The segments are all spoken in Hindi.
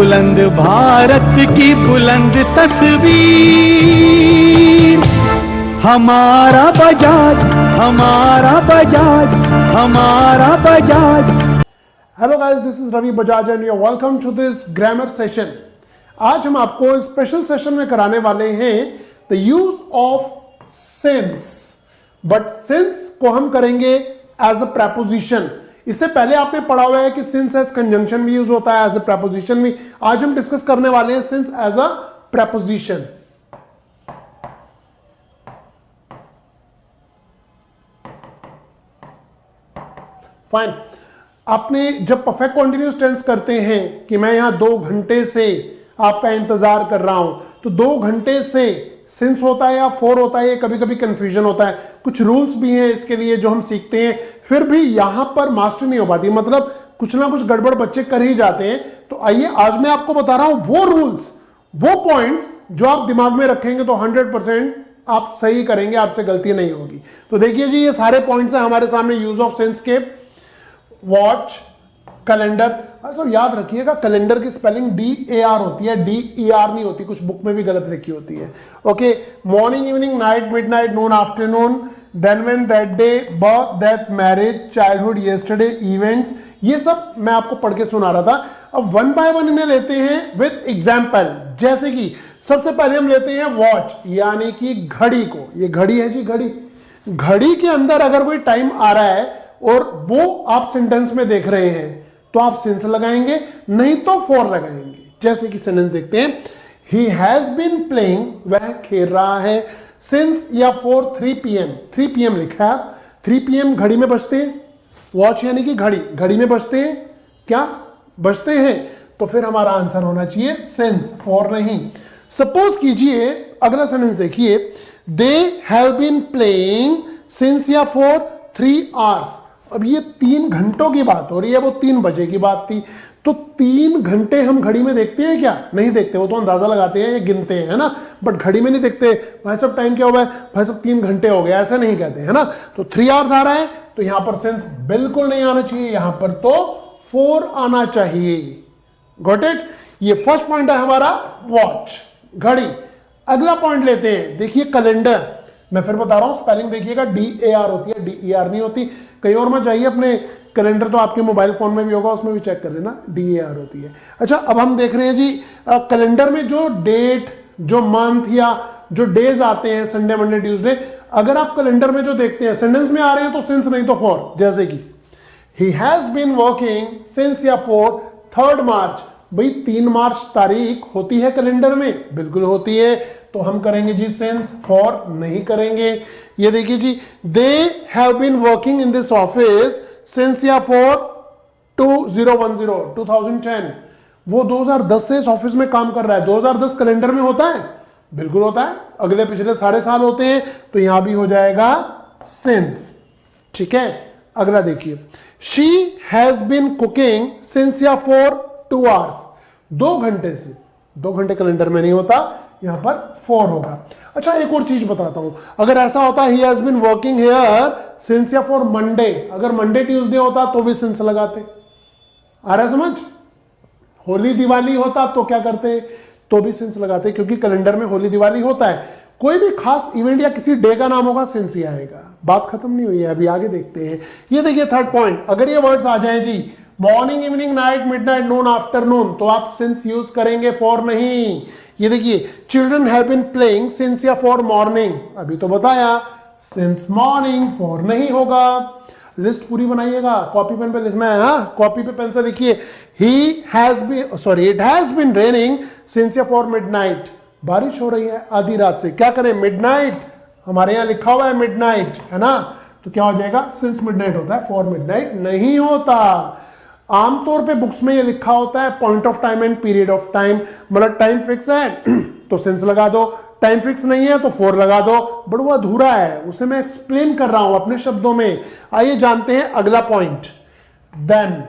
बुलंद भारत की बुलंद तस्वीर, हमारा बजाज, हमारा बजाज, हमारा Bajaj. Hello guys, this is Ravi Bajaj and you are welcome to this grammar session. आज हम आपको स्पेशल सेशन में कराने वाले हैं the use of since, but since को हम करेंगे एज अ प्रेपोजिशन। इससे पहले आपने पढ़ा हुआ है कि सिंस एज कंजंक्शन भी यूज होता है, एज अ प्रेपोजिशन भी। आज हम डिस्कस करने वाले हैं since as a preposition. Fine. आपने जब परफेक्ट कॉन्टिन्यूअस टेंस करते हैं कि मैं यहां 2 घंटे से आपका इंतजार कर रहा हूं, तो 2 घंटे से सिंस होता है या फॉर होता है, ये कभी कभी कंफ्यूजन होता है। कुछ रूल्स भी हैं इसके लिए जो हम सीखते हैं, फिर भी यहां पर मास्टर नहीं हो पाती, मतलब कुछ ना कुछ गड़बड़ बच्चे कर ही जाते हैं। तो आइए आज मैं आपको बता रहा हूं वो रूल्स, वो पॉइंट्स जो आप दिमाग में रखेंगे तो 100% आप सही करेंगे, आपसे गलती नहीं होगी। तो देखिए जी, ये सारे पॉइंट्स हैं हमारे सामने यूज ऑफ सिंस के। वॉच, कैलेंडर, सब याद रखिएगा कैलेंडर की स्पेलिंग DAR होती है, DER नहीं होती, कुछ बुक में भी गलत लिखी होती है। Okay, morning, evening, night, midnight, noon, afternoon, then when, that day, birth, death, marriage, childhood, yesterday, events, ये सब मैं आपको पढ़ के सुना रहा था। अब वन बाय वन इन्हें लेते हैं विद एग्जाम्पल। जैसे कि सबसे पहले हम लेते हैं वॉच, यानी कि घड़ी को। ये घड़ी है जी, घड़ी। घड़ी के अंदर अगर कोई टाइम आ रहा है और वो आप सेंटेंस में देख रहे हैं तो आप सिंस लगाएंगे, नहीं तो फॉर लगाएंगे। जैसे कि सेंटेंस देखते हैं, ही हैज बीन प्लेइंग, वह खेल रहा है, सिंस या फॉर 3 PM। 3 PM लिखा है, 3 PM घड़ी में बजते हैं। वॉच यानी कि घड़ी, घड़ी में बजते हैं, क्या बजते हैं, तो फिर हमारा आंसर होना चाहिए सिंस, फॉर नहीं। सपोज कीजिए अगला सेंटेंस देखिए, they have been playing since या फॉर 3 hours। अब ये 3 घंटों की बात हो रही है, वो 3 बजे की बात थी। तो 3 घंटे हम घड़ी में देखते हैं क्या? नहीं देखते, वो तो अंदाजा लगाते हैं या गिनते हैं, है ना। बट घड़ी में नहीं देखते, भाई साहब टाइम क्या हुआ है, भाई साहब 3 घंटे हो गए, ऐसा नहीं कहते, है ना। तो 3 hours आ रहा है, तो यहां पर सेंस बिल्कुल नहीं आना चाहिए, यहां पर तो 4 आना चाहिए। Got it? ये फर्स्ट पॉइंट है हमारा वॉच, घड़ी। अगला पॉइंट लेते हैं, देखिए कैलेंडर। मैं फिर बता रहा हूं, स्पेलिंग देखिएगा, DAR होती है, DER नहीं होती। कहीं और मत जाइए, अपने कैलेंडर तो आपके मोबाइल फोन में भी होगा, उसमें भी चेक कर लेना, DAR होती है। अच्छा, अब हम देख रहे हैं जी कैलेंडर में जो डेट, जो मंथ या जो डेज आते हैं, संडे, मंडे, ट्यूसडे, अगर आप कैलेंडर में जो देखते हैं सेंटेंस में आ रहे हैं तो सिंस नहीं तो फॉर। जैसे कि he has been working since या फॉर 3rd March। भाई 3 मार्च तारीख होती है कैलेंडर में, बिल्कुल होती है, तो हम करेंगे जी सिंस, फॉर नहीं करेंगे। ये देखिए जी, they have been working in this office since या फॉर 2010। वो 2010 से इस ऑफिस में काम कर रहा है। 2010 कैलेंडर में होता है, बिल्कुल होता है, अगले पिछले सारे साल होते हैं, तो यहां भी हो जाएगा सिंस। ठीक है, अगला देखिए, she has been cooking since या फॉर 2 hours। 2 घंटे से, 2 घंटे कैलेंडर में नहीं होता, यहां पर 4 होगा। अच्छा, एक और चीज बताता हूं, अगर ऐसा होता he has been working here since या फॉर मंडे, अगर मंडे ट्यूसडे होता तो भी सिंस लगाते। आ रहा है समझ? होली दिवाली होता तो क्या करते, तो भी सिंस लगाते, क्योंकि कैलेंडर में होली दिवाली होता है। कोई भी खास इवेंट या किसी डे का नाम होगा, सिंस ही आएगा। बात खत्म नहीं हुई है, अभी आगे देखते हैं। ये देखिए थर्ड पॉइंट, अगर ये वर्ड्स आ जाए जी, morning, evening, night, midnight, noon, afternoon, तो आप सिंस यूज करेंगे, फॉर नहीं। ये देखिए, children have been playing since या फॉर मॉर्निंग, अभी तो बताया, सिंस मॉर्निंग, फॉर नहीं होगा। लिस्ट पूरी बनाइएगा, कॉपी पेन पे लिखना है, हाँ, कॉपी पे पेन से लिखिए। It has been raining since या फॉर मिडनाइट, बारिश हो रही है आधी रात से, क्या करें, मिडनाइट, हमारे यहां लिखा हुआ है मिडनाइट, है ना, तो क्या हो जाएगा, सिंस मिडनाइट होता है, फॉर मिडनाइट नहीं होता। आमतौर पे बुक्स में ये लिखा होता है point of time and period of time, मतलब टाइम फिक्स है तो सिंस लगा दो, टाइम फिक्स नहीं है तो फॉर लगा दो, बट वो अधूरा है, उसे मैं एक्सप्लेन कर रहा हूं अपने शब्दों में। आइए जानते हैं अगला पॉइंट, देन,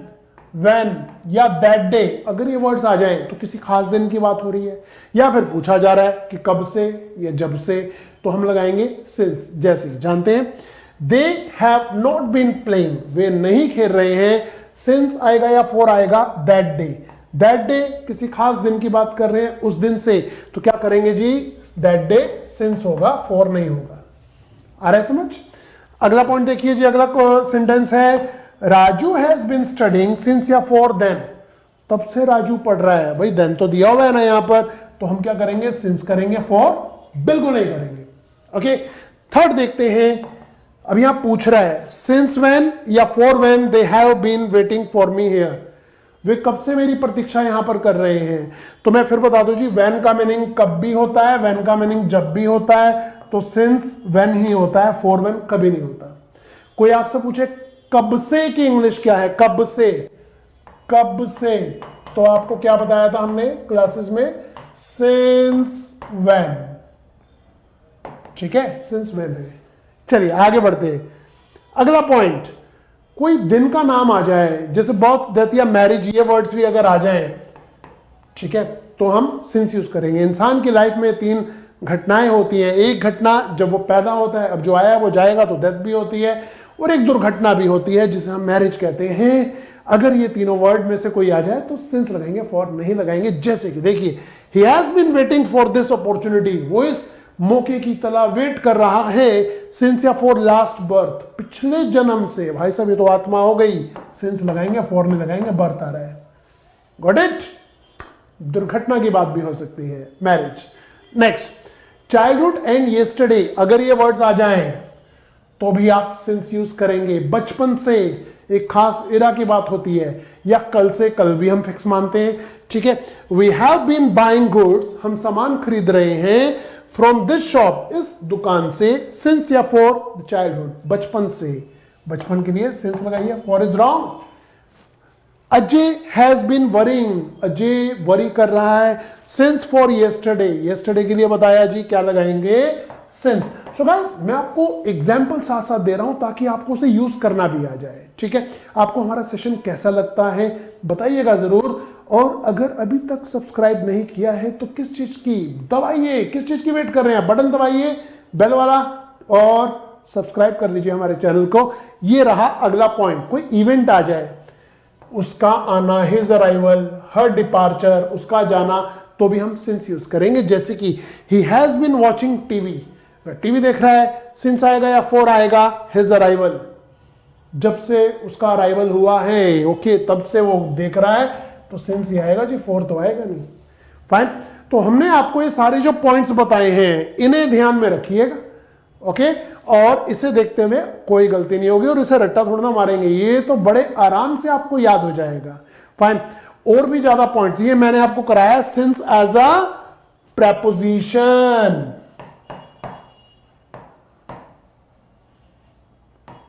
व्हेन या दैट डे। अगर ये वर्ड्स आ जाएं तो किसी खास दिन की बात हो रही है या फिर पूछा जा रहा है कि कब से या जब से, तो हम लगाएंगे सिंस। जैसे जानते हैं, they have not been playing, वे नहीं खेल रहे हैं, सिंस आएगा या फॉर आएगा दैट डे। दैट डे किसी खास दिन की बात कर रहे हैं, उस दिन से, तो क्या करेंगे जी, दैट डे सिंस होगा, फॉर नहीं होगा। आ रहा है समझ? अगला पॉइंट देखिए जी, अगला सेंटेंस है Raju has been studying since या फॉर देन, तब से राजू पढ़ रहा है। भाई देन तो दिया हुआ है ना यहां पर, तो हम क्या करेंगे, सिंस करेंगे, फॉर बिल्कुल नहीं करेंगे। ओके, थर्ड देखते हैं। अब यहां पूछ रहा है सिंस व्हेन या for when they have been waiting for me here, वे कब से मेरी प्रतीक्षा यहां पर कर रहे हैं। तो मैं फिर बता दूं जी, व्हेन का मीनिंग कब भी होता है, व्हेन का मीनिंग जब भी होता है, तो सिंस व्हेन ही होता है, फॉर व्हेन कभी नहीं होता। कोई आपसे पूछे कब से की इंग्लिश क्या है, कब से, कब से, तो आपको क्या बताया था हमने क्लासेस में, सिंस व्हेन। ठीक है, सिंस व्हेन है। चलिए आगे बढ़ते हैं। अगला पॉइंट, कोई दिन का नाम आ जाए, जैसे बहुत डेथ या मैरिज, ये वर्ड्स भी अगर आ जाएं, ठीक है, तो हम सिंस यूज करेंगे। इंसान की लाइफ में 3 घटनाएं होती हैं। एक घटना जब वो पैदा होता है, अब जो आया वो जाएगा, तो डेथ भी होती है, और एक दुर्घटना भी होती है जिसे हम मैरिज कहते हैं। अगर ये तीनों वर्ड में से कोई आ जाए तो सिंस लगाएंगे, फॉर नहीं लगाएंगे। जैसे कि देखिए, he has been waiting for this opportunity, वो इस मौके की तला वेट कर रहा है, सिंस या फॉर लास्ट बर्थ, पिछले जन्म से। भाई साहब ये तो आत्मा हो गई, सिंस लगाएंगे, फॉर नहीं लगाएंगे, बर्थ आ रहा है। Got it? दुर्घटना की बात भी हो सकती है, marriage. Next, childhood and yesterday, अगर ये वर्ड्स आ जाएं तो भी आप सिंस यूज करेंगे। बचपन से, एक खास इरा की बात होती है, या कल से, कल भी हम फिक्स मानते हैं। ठीक है, we have been buying goods, हम सामान खरीद रहे हैं, फ्रॉम दिस शॉप, इस दुकान से, सिंस या फॉर द चाइल्डहुड, बचपन से, बचपन के लिए सिंस लगाइए, for is wrong. Ajay has been worrying, Ajay worry कर रहा है, सिंस फॉर येस्टरडे, येस्टरडे के लिए बताया जी, क्या लगाएंगे, सिंस। सो गाइस, मैं आपको एग्जांपल साथ साथ दे रहा हूं ताकि आपको उसे यूज करना भी आ जाए। ठीक है, आपको हमारा सेशन कैसा लगता है बताइएगा जरूर। और अगर अभी तक सब्सक्राइब नहीं किया है तो किस चीज की दबाइए, किस चीज की वेट कर रहे हैं, बटन दबाइए बेल वाला और सब्सक्राइब कर लीजिए हमारे चैनल को। ये रहा अगला पॉइंट, कोई इवेंट आ जाए, उसका आना, हिज अराइवल, हर डिपार्चर, उसका जाना, तो भी हम सिंस यूज करेंगे। जैसे कि he has been watching TV, TV देख रहा है, सिंस आएगा या फॉर आएगा, हिज अराइवल, जब से उसका अराइवल हुआ है, ओके, तब से वो देख रहा है, तो सिंस ही आएगा जी, फॉर तो आएगा नहीं। फाइन, तो हमने आपको ये सारे जो पॉइंट्स बताए हैं इन्हें ध्यान में रखिएगा, ओके, और इसे देखते हुए कोई गलती नहीं होगी और इसे रट्टा थोड़ा ना मारेंगे, ये तो बड़े आराम से आपको याद हो जाएगा। फाइन, और भी ज्यादा पॉइंट्स ये मैंने आपको कराया, सिंस एज अ प्रेपोजिशन।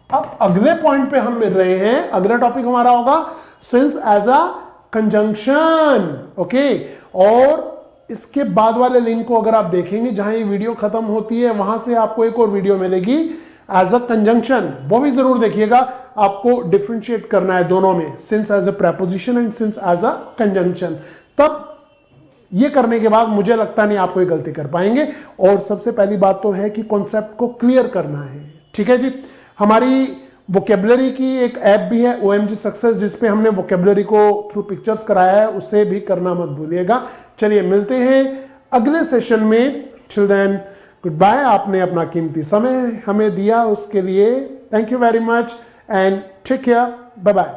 अब अगले पॉइंट पे हम मिल रहे हैं, अगला टॉपिक हमारा होगा since as a conjunction. Okay, और इसके बाद वाले लिंक को अगर आप देखेंगे जहां ये वीडियो खत्म होती है, वहां से आपको एक और वीडियो मिलेगी एज अ कंजंक्शन, वो भी जरूर देखिएगा। आपको डिफरेंशिएट करना है दोनों में, since as a preposition and since as a conjunction. तब ये करने के बाद मुझे लगता नहीं आप कोई गलती कर पाएंगे। और सबसे पहली बात तो है कि कॉन्सेप्ट को क्लियर करना है। ठीक है जी, हमारी वोकेबलरी की एक ऐप भी है OMG सक्सेस, जिसपे हमने वोकेबलरी को थ्रू पिक्चर्स कराया है, उसे भी करना मत भूलिएगा। चलिए मिलते हैं अगले सेशन में। Till then good bye. आपने अपना कीमती समय हमें दिया, उसके लिए thank you very much and take care, bye bye.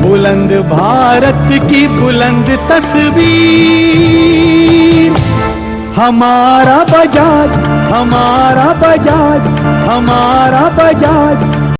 Buland Bharat की बुलंद तस्वीर, हमारा बजाज, हमारा बजाज, हमारा बजाज,